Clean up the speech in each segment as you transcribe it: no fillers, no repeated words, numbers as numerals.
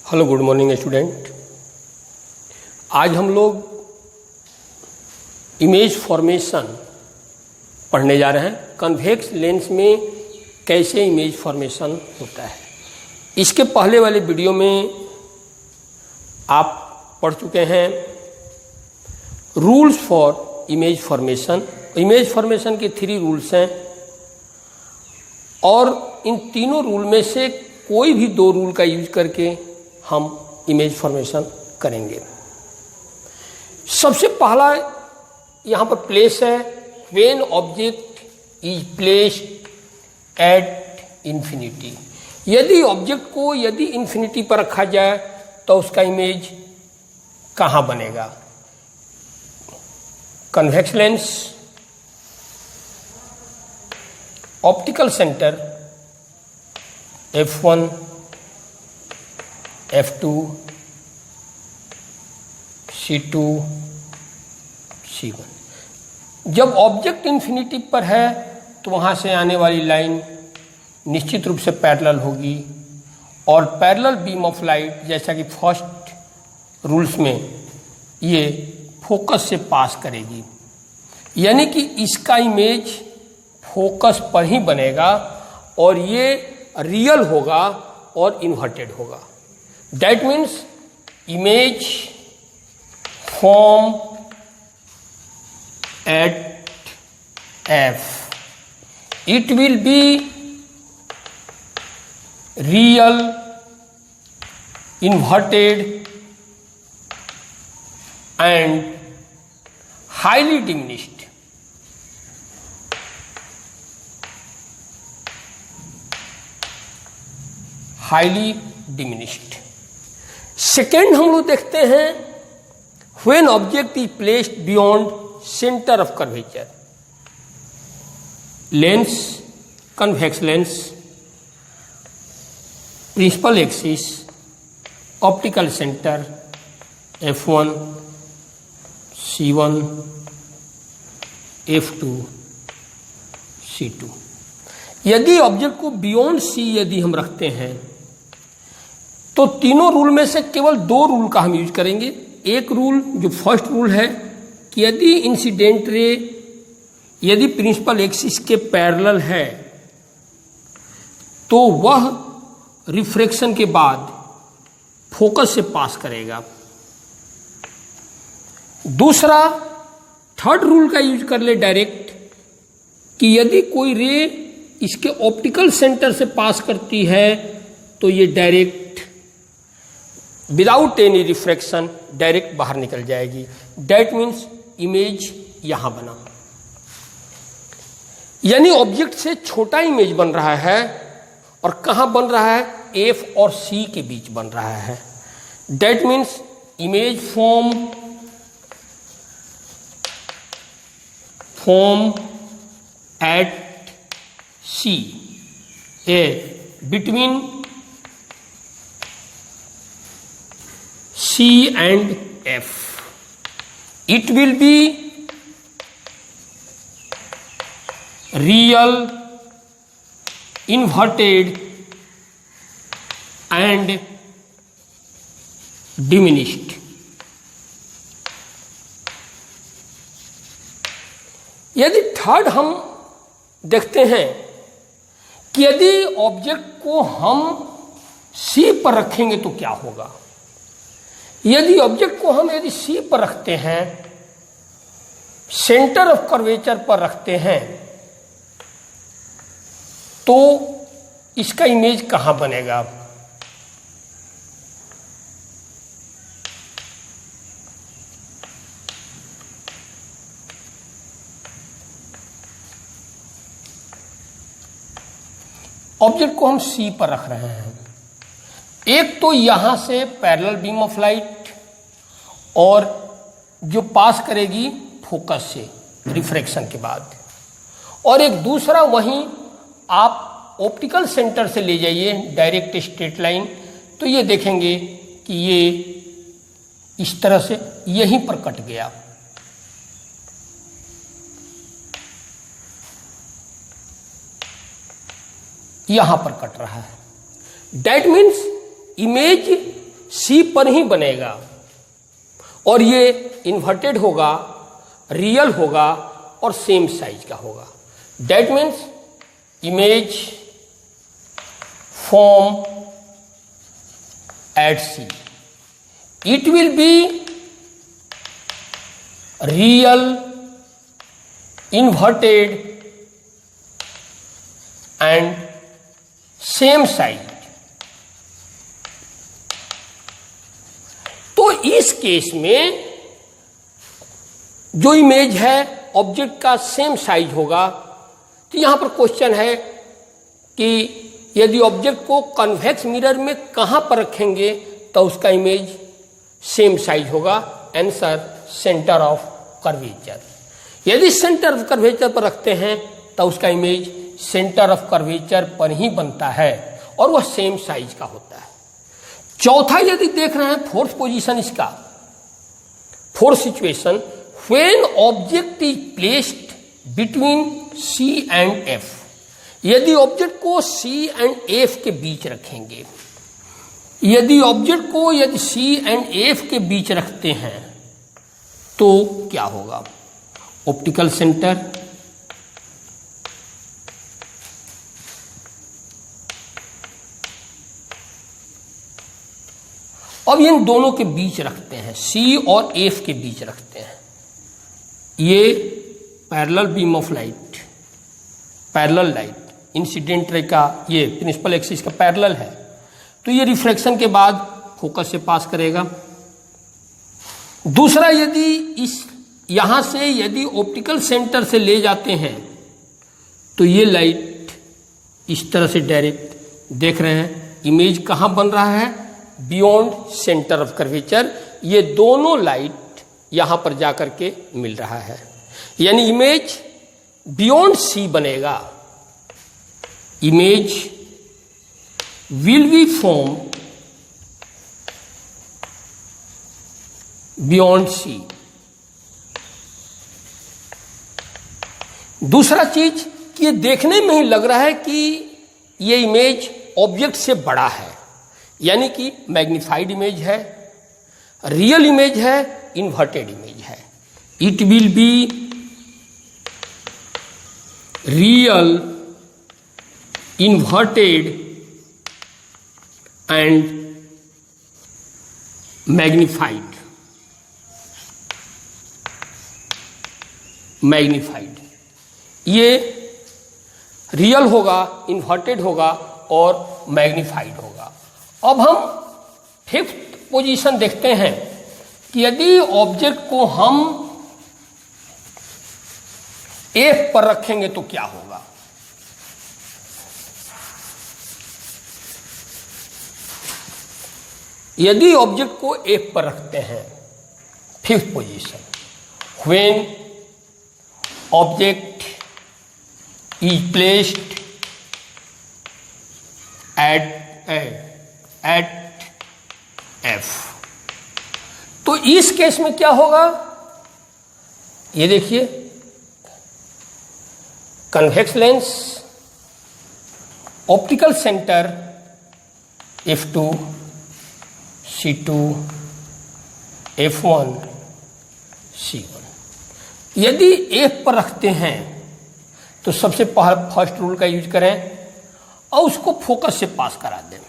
Hello good morning student. आज हम लोग इमेज फॉर्मेशन पढ़ने जा रहे हैं। कन्वेक्स लेंस में कैसे इमेज फॉर्मेशन होता है, इसके पहले वाले वीडियो में आप पढ़ चुके हैं rules for image formation. Image formation के 3 रूल्स हैं और इन तीनों रूल में से कोई भी 2 रूल का यूज करके हम इमेज फॉर्मेशन करेंगे। सबसे पहला यहाँ पर प्लेस है when object is placed at infinity. यदि ऑब्जेक्ट को इंफिनिटी पर रखा जाए तो उसका इमेज कहाँ बनेगा। Convex lens, optical centre F1, F2, C2, C1। जब ऑब्जेक्ट इंफिनिटी पर है तो वहाँ से आने वाली लाइन निश्चित रूप से पैरेलल होगी और पैरेलल बीम ऑफ लाइट, जैसा कि फर्स्ट रूल्स में, ये फोकस से पास करेगी, यानी कि इसका इमेज फोकस पर ही बनेगा और ये रियल होगा और इन्वर्टेड होगा। That means image form at F, it will be real, inverted and highly diminished। Highly diminished. Second हम लोग देखते हैं when object is placed beyond centre of curvature. Lens, convex lens, principal axis, optical centre F1, C1, F2, C2। यदि object को beyond C यदि हम रखते हैं तो तीनों रूल में से केवल 2 रूल का हम यूज करेंगे। एक रूल जो फर्स्ट रूल है कि यदि इंसिडेंट रे यदि प्रिंसिपल एक्सिस के पैरेलल है तो वह रिफ्रैक्शन के बाद फोकस से पास करेगा। दूसरा, थर्ड रूल का यूज कर ले डायरेक्ट कि यदि कोई रे इसके ऑप्टिकल सेंटर से पास करती है तो ये direct without any refraction direct बाहर निकल जाएगी। दैट मीन्स इमेज यहां बना, यानी ऑब्जेक्ट से छोटा इमेज बन रहा है और कहां बन रहा है, F और C के बीच बन रहा है। That means image form at C, A, between C and F, it will be real, inverted and diminished। यदि थर्ड हम देखते हैं कि यदि ऑब्जेक्ट को हम C पर रखेंगे तो क्या होगा। यदि ऑब्जेक्ट को हम C पर रखते हैं, सेंटर ऑफ कर्वेचर पर रखते हैं, तो इसका इमेज कहां बनेगा। ऑब्जेक्ट को हम C पर रख रहे हैं, एक तो यहां से पैरेलल बीम ऑफ लाइट और जो पास करेगी फोकस से रिफ्रैक्शन के बाद, और एक दूसरा वहीं आप ऑप्टिकल सेंटर से ले जाइए डायरेक्ट स्ट्रेट लाइन, तो ये देखेंगे कि ये इस तरह से यहीं पर कट गया। यहां पर कट रहा है। दैट मीन्स इमेज सी पर ही बनेगा और ये इन्वर्टेड होगा, रियल होगा और सेम साइज का होगा। That means image form at C, it will be real, inverted and same size। तो इस केस में जो इमेज है ऑब्जेक्ट का सेम साइज होगा। तो यहां पर क्वेश्चन है कि यदि ऑब्जेक्ट को कन्वेक्स मिरर में कहां पर रखेंगे तो उसका इमेज सेम साइज होगा। Answer centre of curvature. यदि सेंटर ऑफ कर्वेचर पर रखते हैं तो उसका इमेज सेंटर ऑफ कर्वेचर पर ही बनता है और वह सेम साइज का होता है। चौथा यदि देख रहे हैं फोर्थ पोजीशन, इसका fourth situation, when object is placed between C and F. यदि ऑब्जेक्ट को सी एंड एफ के बीच रखेंगे, यदि ऑब्जेक्ट को यदि सी एंड एफ के बीच रखते हैं तो क्या होगा? ऑप्टिकल सेंटर, अब इन दोनों के बीच रखते हैं, सी और एफ के बीच रखते हैं। ये parallel beam of light, parallel light incident ray का ये प्रिंसिपल एक्सिस का पैरेलल है, तो ये रिफ्लेक्शन के बाद फोकस से पास करेगा। दूसरा, यदि इस यहां से यदि ऑप्टिकल सेंटर से ले जाते हैं तो ये लाइट इस तरह से डायरेक्ट देख रहे हैं, इमेज कहां बन रहा है? Beyond centre of curvature. ये दोनों लाइट यहां पर जाकर के मिल रहा है, यानी इमेज बियॉन्ड सी बनेगा। Image will be form beyond C. दूसरा चीज कि ये देखने में ही लग रहा है कि ये इमेज ऑब्जेक्ट से बड़ा है, यानी कि मैग्नीफाइड इमेज है, रियल इमेज है, इन्वर्टेड इमेज है। It will be real, inverted and magnified. Magnified ये रियल होगा, इन्वर्टेड होगा और मैग्नीफाइड होगा। अब हम फिफ्थ पोजीशन देखते हैं कि यदि ऑब्जेक्ट को हम एफ पर रखेंगे तो क्या होगा? यदि ऑब्जेक्ट को एफ पर रखते हैं, fifth position, when object is placed at F, तो इस केस में क्या होगा? ये देखिए, convex lens, optical centre F2, C2, F1, C1। यदि F पर रखते हैं तो सबसे फर्स्ट रूल का यूज करें और उसको फोकस से पास करा दें।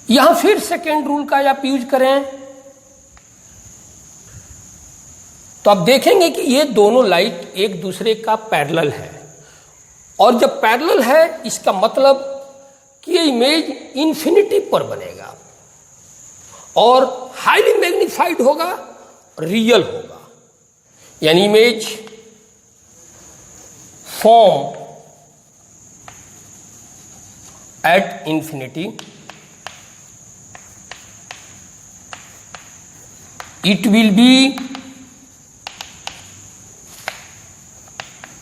यहां फिर सेकेंड रूल का आप यूज करें तो आप देखेंगे कि ये दोनों लाइट एक दूसरे का पैरेलल है, और जब पैरेलल है इसका मतलब कि ये इमेज इन्फिनिटी पर बनेगा और हाईली मैग्नीफाइड होगा, रियल होगा, यानी image form at infinity, it will be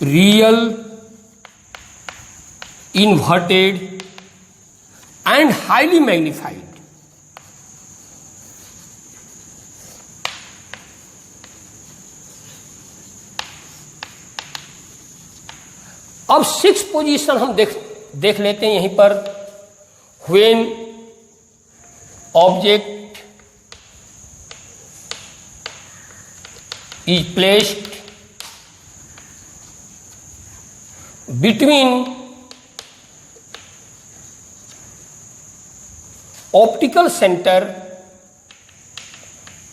real, inverted and highly magnified। अब सिक्स पोजीशन हम देख लेते हैं यहीं पर, when object is placed between optical center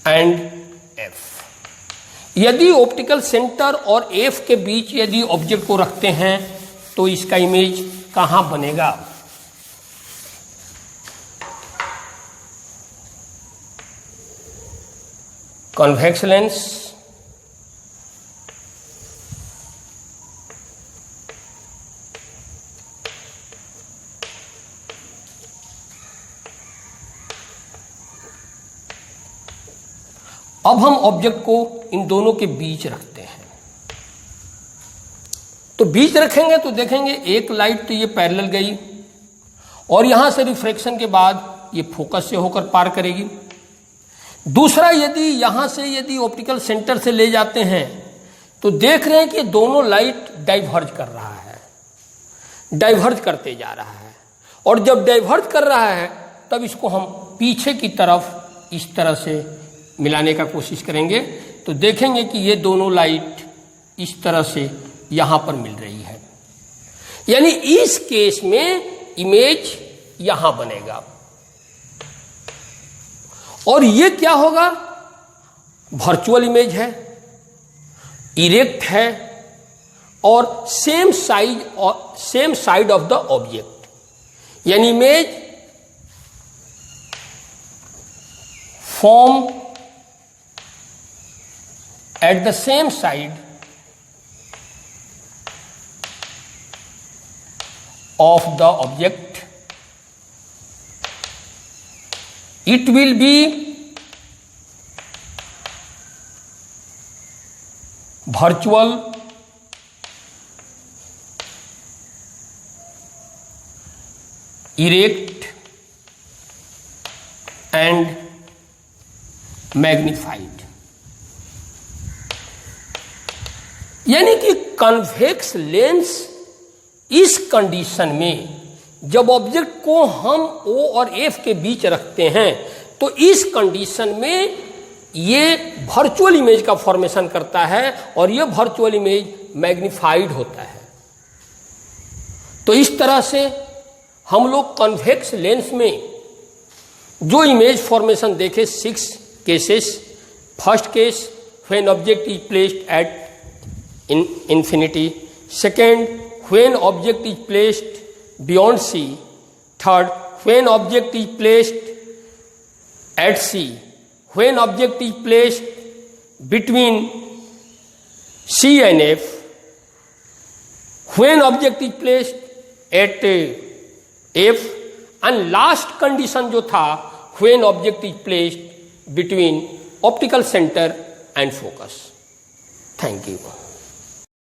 and F। यदि ऑप्टिकल सेंटर और F के बीच यदि ऑब्जेक्ट को रखते हैं तो इसका इमेज कहां बनेगा? कॉन्वेक्स लेंस, अब हम ऑब्जेक्ट को इन दोनों के बीच रखते हैं। तो बीच रखेंगे तो देखेंगे एक लाइट तो ये पैरेलल गई और यहां से रिफ्रैक्शन के बाद ये फोकस से होकर पार करेगी। दूसरा, यदि यहां से यदि ऑप्टिकल सेंटर से ले जाते हैं तो देख रहे हैं कि दोनों लाइट डाइवर्ज कर रहा है, डाइवर्ज करते जा रहा है। और जब डाइवर्ज कर रहा है तब इसको हम पीछे की तरफ इस तरह से मिलाने का कोशिश करेंगे तो देखेंगे कि ये दोनों लाइट इस तरह से यहां पर मिल रही है। यानी इस केस में इमेज यहां बनेगा। और ये क्या होगा? वर्चुअल इमेज है, इरेक्ट है और same side of the object. यानी image form at the same side of the object. It will be virtual, erect and magnified। यानी कि कन्वेक्स लेंस इस कंडीशन में जब ऑब्जेक्ट को हम O और F के बीच रखते हैं तो इस कंडीशन में ये वर्चुअल इमेज का फॉर्मेशन करता है और ये वर्चुअल इमेज मैग्नीफाइड होता है। तो इस तरह से हम लोग कन्वेक्स लेंस में जो इमेज फॉर्मेशन देखे 6 cases. First case, when object is placed at in infinity। Second, when object is placed beyond C। Third, when object is placed at C। When object is placed between C and F। When object is placed at F। and last condition जो था when object is placed between optical center and focus। Thank you।